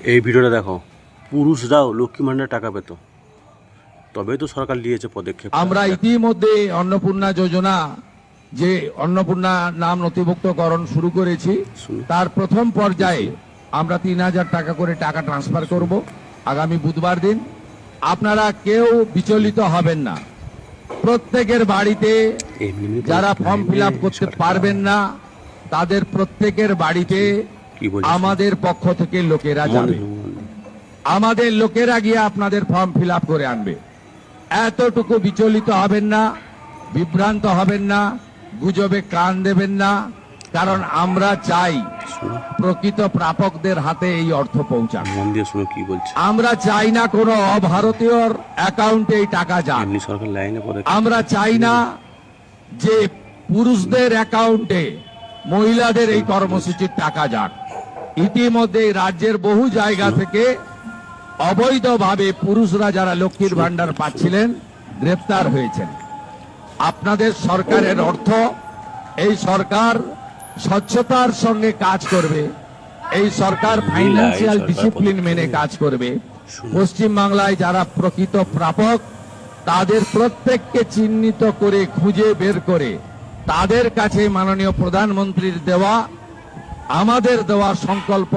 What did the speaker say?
এই ভিডিওটা দেখো, পুরুষরাও লক্ষ্মী ভান্ডার টাকা পেত, তবেই তো সরকার নিয়েছে পদক্ষেপ। আমরা ইতিমধ্যে অন্নপূর্ণা যোজনা, যে অন্নপূর্ণা নাম নথিভুক্তকরণ শুরু করেছি, তার প্রথম পর্যায়ে আমরা ৩,০০০ টাকা করে টাকা ট্রান্সফার করব আগামী বুধবার দিন। আপনারা কেউ বিচলিত হবেন না। প্রত্যেকের বাড়িতে যারা ফর্ম ফিল আপ করতে পারবেন না, তাদের প্রত্যেকের বাড়িতে আমাদের পক্ষ থেকে লোকেরা যাবে। আমাদের লোকেরা গিয়ে আপনাদের ফর্ম ফিল আপ করে আনবে। এতটুকু বিচলিত হবেন না, বিভ্রান্ত হবেন না, গুজবে কান দেবেন না, কারণ আমরা চাই প্রকৃত প্রাপকদের হাতে এই অর্থ পৌঁছানো। আমরা চাই না কোনো অভারতীয়র অ্যাকাউন্টে এই টাকা যাক। আমরা চাই না যে পুরুষদের অ্যাকাউন্টে মহিলাদের এই কর্মসূচির টাকা যাক। ইতিমধ্যে রাজ্যের বহু জায়গা থেকে অবৈধভাবে পুরুষরা যারা লক্ষ্মীর ভান্ডার পাচ্ছিলেন গ্রেফতার হয়েছেন। আপনাদের সরকারের অর্থ, এই সরকার স্বচ্ছতার সঙ্গে কাজ করবে, এই সরকার ফাইন্যান্সিয়াল ডিসিপ্লিন মেনে কাজ করবে। পশ্চিম বাংলায় যারা প্রকৃত প্রাপক তাদের প্রত্যেককে চিহ্নিত করে খুঁজে বের করে তাদের কাছে মাননীয় প্রধানমন্ত্রীর দেওয়া, আমাদের দেওয়া সংকল্প